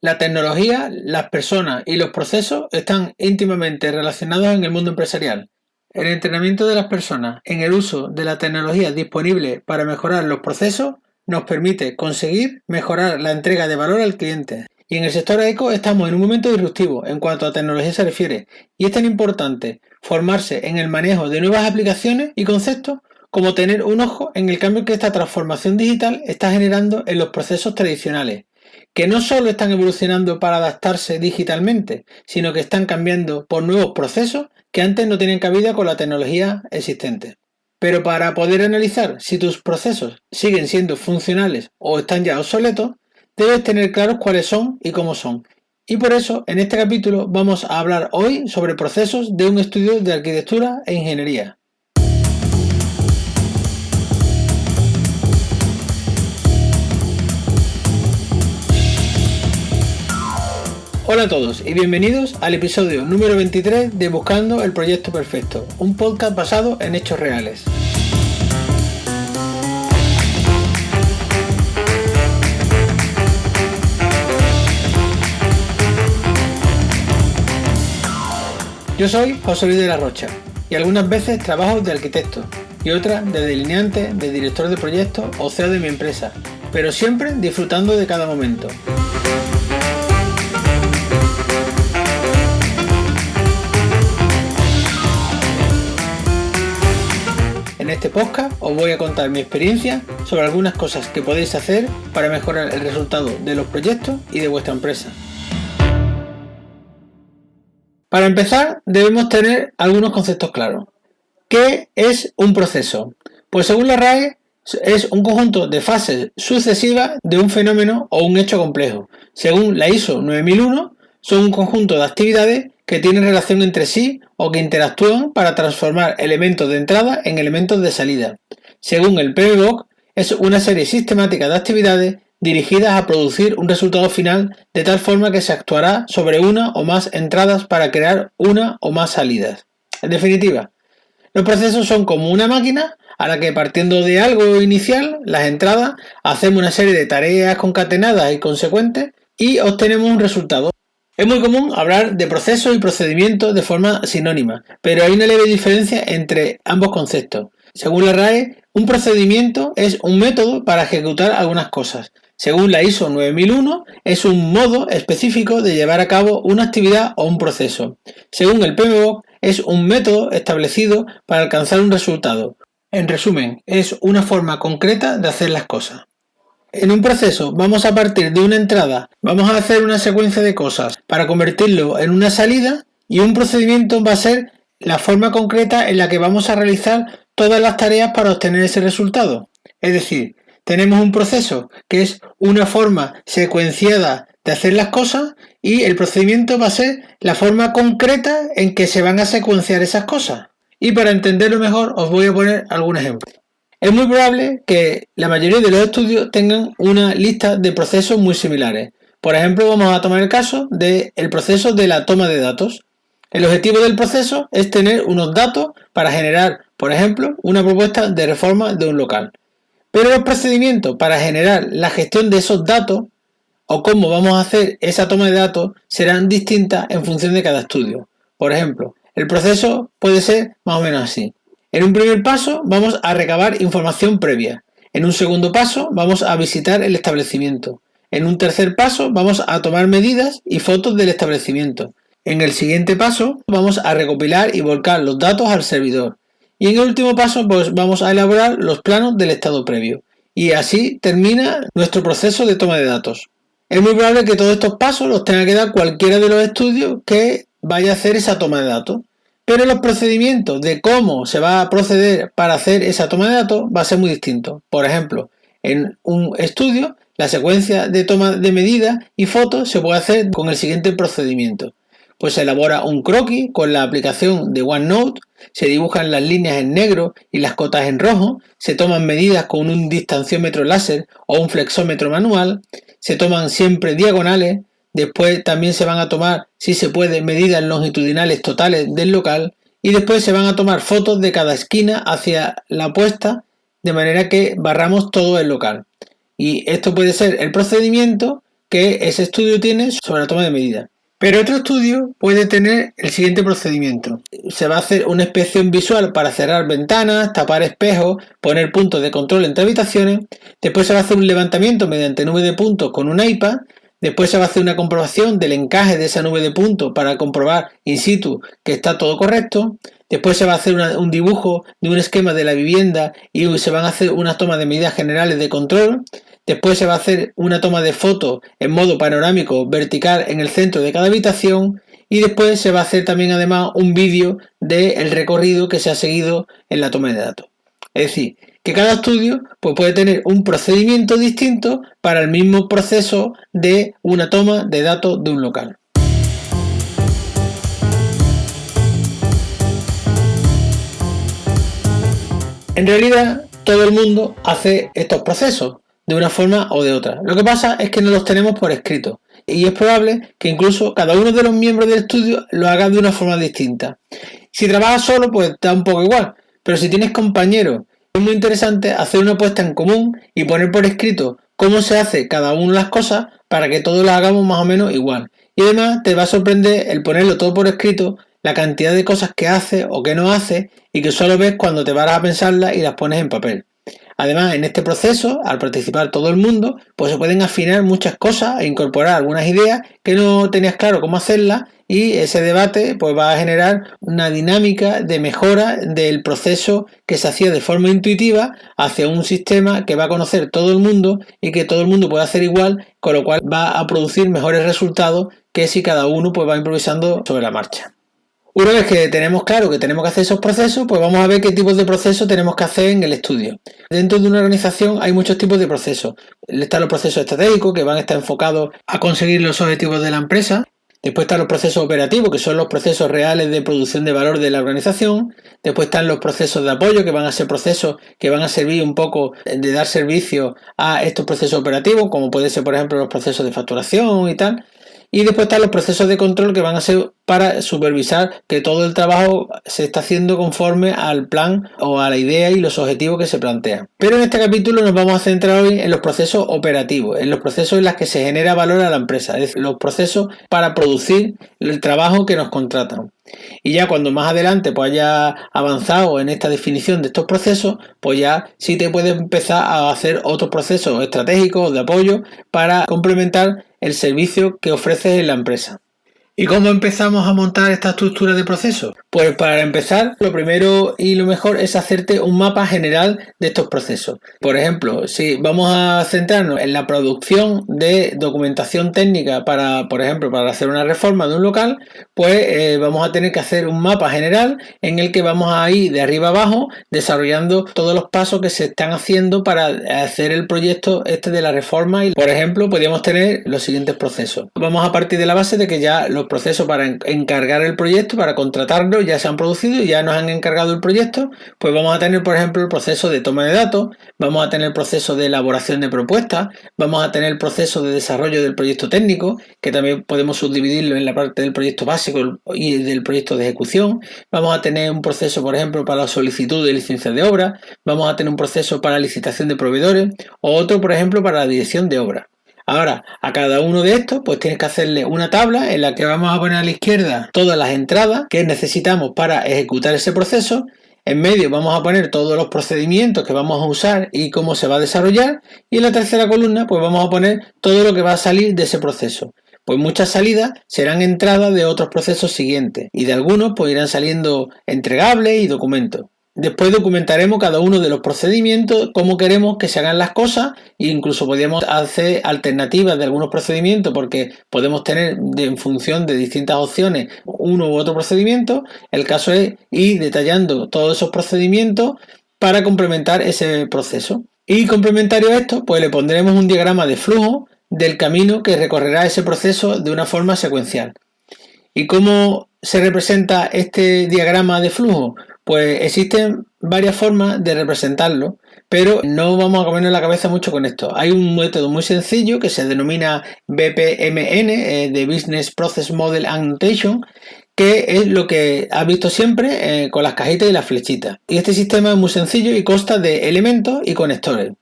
La tecnología, las personas y los procesos están íntimamente relacionados en el mundo empresarial. El entrenamiento de las personas en el uso de la tecnología disponible para mejorar los procesos nos permite conseguir mejorar la entrega de valor al cliente. Y en el sector eco estamos en un momento disruptivo en cuanto a tecnología se refiere, y es tan importante formarse en el manejo de nuevas aplicaciones y conceptos como tener un ojo en el cambio que esta transformación digital está generando en los procesos tradicionales, que no solo están evolucionando para adaptarse digitalmente, sino que están cambiando por nuevos procesos que antes no tenían cabida con la tecnología existente. Pero para poder analizar si tus procesos siguen siendo funcionales o están ya obsoletos, debes tener claros cuáles son y cómo son. Y por eso, en este capítulo vamos a hablar hoy sobre procesos de un estudio de arquitectura e ingeniería. Hola a todos y bienvenidos al episodio número 23 de Buscando el Proyecto Perfecto, un podcast basado en hechos reales. Yo soy José Luis de la Rocha y algunas veces trabajo de arquitecto y otras de delineante, de director de proyectos o CEO de mi empresa, pero siempre disfrutando de cada momento. En este podcast os voy a contar mi experiencia sobre algunas cosas que podéis hacer para mejorar el resultado de los proyectos y de vuestra empresa. Para empezar, debemos tener algunos conceptos claros. ¿Qué es un proceso? Pues según la RAE, es un conjunto de fases sucesivas de un fenómeno o un hecho complejo. Según la ISO 9001, son un conjunto de actividades que tienen relación entre sí o que interactúan para transformar elementos de entrada en elementos de salida. Según el PMBOK, es una serie sistemática de actividades dirigidas a producir un resultado final de tal forma que se actuará sobre una o más entradas para crear una o más salidas. En definitiva, los procesos son como una máquina a la que, partiendo de algo inicial, las entradas, hacemos una serie de tareas concatenadas y consecuentes y obtenemos un resultado. Es muy común hablar de procesos y procedimientos de forma sinónima, pero hay una leve diferencia entre ambos conceptos. Según la RAE, un procedimiento es un método para ejecutar algunas cosas. Según la ISO 9001, es un modo específico de llevar a cabo una actividad o un proceso. Según el PMBOK, es un método establecido para alcanzar un resultado. En resumen, es una forma concreta de hacer las cosas. En un proceso vamos a partir de una entrada, vamos a hacer una secuencia de cosas para convertirlo en una salida, y un procedimiento va a ser la forma concreta en la que vamos a realizar todas las tareas para obtener ese resultado. Es decir, tenemos un proceso que es una forma secuenciada de hacer las cosas y el procedimiento va a ser la forma concreta en que se van a secuenciar esas cosas. Y para entenderlo mejor os voy a poner algún ejemplo. Es muy probable que la mayoría de los estudios tengan una lista de procesos muy similares. Por ejemplo, vamos a tomar el caso del proceso de la toma de datos. El objetivo del proceso es tener unos datos para generar, por ejemplo, una propuesta de reforma de un local. Pero los procedimientos para generar la gestión de esos datos o cómo vamos a hacer esa toma de datos serán distintas en función de cada estudio. Por ejemplo, el proceso puede ser más o menos así. En un primer paso vamos a recabar información previa. En un segundo paso vamos a visitar el establecimiento. En un tercer paso vamos a tomar medidas y fotos del establecimiento. En el siguiente paso vamos a recopilar y volcar los datos al servidor. Y en el último paso pues vamos a elaborar los planos del estado previo. Y así termina nuestro proceso de toma de datos. Es muy probable que todos estos pasos los tenga que dar cualquiera de los estudios que vaya a hacer esa toma de datos. Pero los procedimientos de cómo se va a proceder para hacer esa toma de datos va a ser muy distinto. Por ejemplo, en un estudio, la secuencia de toma de medidas y fotos se puede hacer con el siguiente procedimiento. Pues se elabora un croquis con la aplicación de OneNote, se dibujan las líneas en negro y las cotas en rojo, se toman medidas con un distanciómetro láser o un flexómetro manual, se toman siempre diagonales. Después también se van a tomar, si se puede, medidas longitudinales totales del local y después se van a tomar fotos de cada esquina hacia la puesta de manera que barramos todo el local. Y esto puede ser el procedimiento que ese estudio tiene sobre la toma de medidas. Pero otro estudio puede tener el siguiente procedimiento. Se va a hacer una inspección visual para cerrar ventanas, tapar espejos, poner puntos de control entre habitaciones. Después se va a hacer un levantamiento mediante nube de puntos con un iPad. Después se va a hacer una comprobación del encaje de esa nube de puntos para comprobar in situ que está todo correcto. Después se va a hacer un dibujo de un esquema de la vivienda y se van a hacer unas tomas de medidas generales de control. Después se va a hacer una toma de fotos en modo panorámico vertical en el centro de cada habitación. Y después se va a hacer también además un vídeo del recorrido que se ha seguido en la toma de datos. Es decir, que cada estudio pues, puede tener un procedimiento distinto para el mismo proceso de una toma de datos de un local. En realidad, todo el mundo hace estos procesos de una forma o de otra. Lo que pasa es que no los tenemos por escrito y es probable que incluso cada uno de los miembros del estudio lo haga de una forma distinta. Si trabajas solo, pues da un poco igual, pero si tienes compañeros, es muy interesante hacer una puesta en común y poner por escrito cómo se hace cada una de las cosas para que todos las hagamos más o menos igual. Y además te va a sorprender el ponerlo todo por escrito, la cantidad de cosas que hace o que no hace y que solo ves cuando te paras a pensarlas y las pones en papel. Además, en este proceso, al participar todo el mundo, pues se pueden afinar muchas cosas e incorporar algunas ideas que no tenías claro cómo hacerlas y ese debate pues va a generar una dinámica de mejora del proceso que se hacía de forma intuitiva hacia un sistema que va a conocer todo el mundo y que todo el mundo puede hacer igual, con lo cual va a producir mejores resultados que si cada uno pues va improvisando sobre la marcha. Una vez que tenemos claro que tenemos que hacer esos procesos, pues vamos a ver qué tipos de procesos tenemos que hacer en el estudio. Dentro de una organización hay muchos tipos de procesos. Están los procesos estratégicos, que van a estar enfocados a conseguir los objetivos de la empresa. Después están los procesos operativos, que son los procesos reales de producción de valor de la organización. Después están los procesos de apoyo, que van a ser procesos que van a servir un poco de dar servicio a estos procesos operativos, como puede ser, por ejemplo, los procesos de facturación y tal. Y después están los procesos de control que van a ser para supervisar que todo el trabajo se está haciendo conforme al plan o a la idea y los objetivos que se plantean. Pero en este capítulo nos vamos a centrar hoy en los procesos operativos, en los procesos en los que se genera valor a la empresa, es decir, los procesos para producir el trabajo que nos contratan. Y ya cuando más adelante pues haya avanzado en esta definición de estos procesos, pues ya sí te puedes empezar a hacer otros procesos estratégicos de apoyo para complementar el servicio que ofreces en la empresa. ¿Y cómo empezamos a montar esta estructura de procesos? Pues para empezar, lo primero y lo mejor es hacerte un mapa general de estos procesos. Por ejemplo, si vamos a centrarnos en la producción de documentación técnica para, por ejemplo, para hacer una reforma de un local, pues vamos a tener que hacer un mapa general en el que vamos a ir de arriba abajo desarrollando todos los pasos que se están haciendo para hacer el proyecto de la reforma. Y, por ejemplo, podríamos tener los siguientes procesos. Vamos a partir de la base de que ya los procesos para encargar el proyecto, para contratarlo, ya se han producido y ya nos han encargado el proyecto. Pues vamos a tener, por ejemplo, el proceso de toma de datos, vamos a tener el proceso de elaboración de propuestas, vamos a tener el proceso de desarrollo del proyecto técnico, que también podemos subdividirlo en la parte del proyecto básico y del proyecto de ejecución. Vamos a tener un proceso, por ejemplo, para la solicitud de licencias de obra, vamos a tener un proceso para licitación de proveedores o otro, por ejemplo, para la dirección de obra. Ahora, a cada uno de estos, pues tienes que hacerle una tabla en la que vamos a poner a la izquierda todas las entradas que necesitamos para ejecutar ese proceso. En medio vamos a poner todos los procedimientos que vamos a usar y cómo se va a desarrollar. Y en la tercera columna, pues vamos a poner todo lo que va a salir de ese proceso. Pues muchas salidas serán entradas de otros procesos siguientes y de algunos pues irán saliendo entregables y documentos. Después documentaremos cada uno de los procedimientos, cómo queremos que se hagan las cosas e incluso podemos hacer alternativas de algunos procedimientos porque podemos tener en función de distintas opciones uno u otro procedimiento. El caso es ir detallando todos esos procedimientos para complementar ese proceso. Y complementario a esto, pues le pondremos un diagrama de flujo del camino que recorrerá ese proceso de una forma secuencial. ¿Y cómo se representa este diagrama de flujo? Pues existen varias formas de representarlo, pero no vamos a comernos la cabeza mucho con esto. Hay un método muy sencillo que se denomina BPMN, de Business Process Model Annotation, que es lo que has visto siempre con las cajitas y las flechitas. Y este sistema es muy sencillo y consta de elementos y conectores.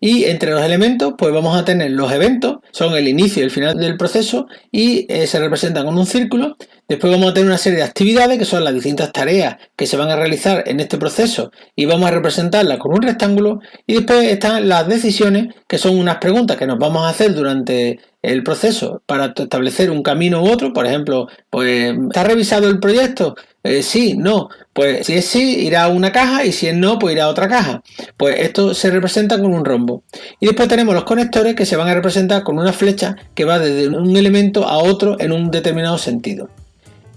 Y entre los elementos, pues vamos a tener los eventos, son el inicio y el final del proceso y se representan con un círculo. Después vamos a tener una serie de actividades que son las distintas tareas que se van a realizar en este proceso y vamos a representarlas con un rectángulo. Y después están las decisiones, que son unas preguntas que nos vamos a hacer durante el proceso para establecer un camino u otro. Por ejemplo, pues ¿está revisado el proyecto? Sí, no. Pues si es sí, irá a una caja y si es no, pues irá a otra caja. Pues esto se representa con un rombo. Y después tenemos los conectores que se van a representar con una flecha que va desde un elemento a otro en un determinado sentido.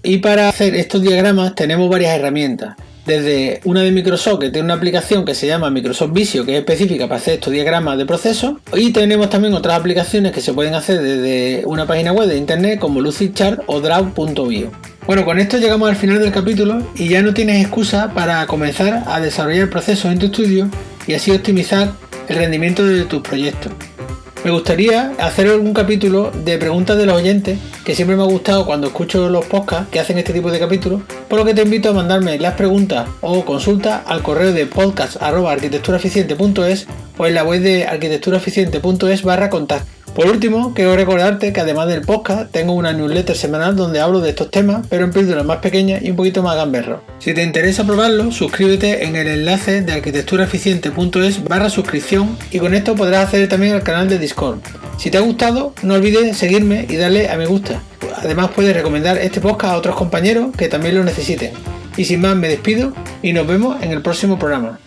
Y para hacer estos diagramas tenemos varias herramientas. Desde una de Microsoft, que tiene una aplicación que se llama Microsoft Visio, que es específica para hacer estos diagramas de procesos. Y tenemos también otras aplicaciones que se pueden hacer desde una página web de internet como Lucidchart o Draw.io. Bueno, con esto llegamos al final del capítulo y ya no tienes excusa para comenzar a desarrollar procesos en tu estudio y así optimizar el rendimiento de tus proyectos. Me gustaría hacer algún capítulo de preguntas de los oyentes, que siempre me ha gustado cuando escucho los podcasts que hacen este tipo de capítulos, por lo que te invito a mandarme las preguntas o consultas al correo de podcast@arquitecturaeficiente.es o en la web de arquitecturaeficiente.es/contacto. Por último, quiero recordarte que además del podcast tengo una newsletter semanal donde hablo de estos temas, pero en píldoras más pequeñas y un poquito más gamberros. Si te interesa probarlo, suscríbete en el enlace de arquitecturaeficiente.es/suscripción y con esto podrás acceder también al canal de Discord. Si te ha gustado, no olvides seguirme y darle a me gusta. Además puedes recomendar este podcast a otros compañeros que también lo necesiten. Y sin más me despido y nos vemos en el próximo programa.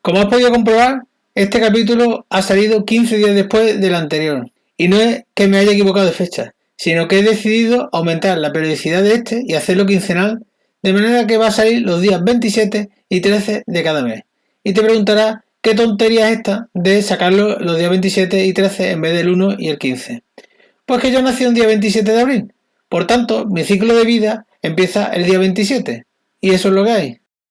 Como has podido comprobar, este capítulo ha salido 15 días después del anterior. Y no es que me haya equivocado de fecha, sino que he decidido aumentar la periodicidad de este y hacerlo quincenal, de manera que va a salir los días 27 y 13 de cada mes. Y te preguntarás, ¿qué tontería es esta de sacarlo los días 27 y 13 en vez del 1 y el 15? Pues que yo nací un día 27 de abril. Por tanto, mi ciclo de vida empieza el día 27. Y eso es lo que hay.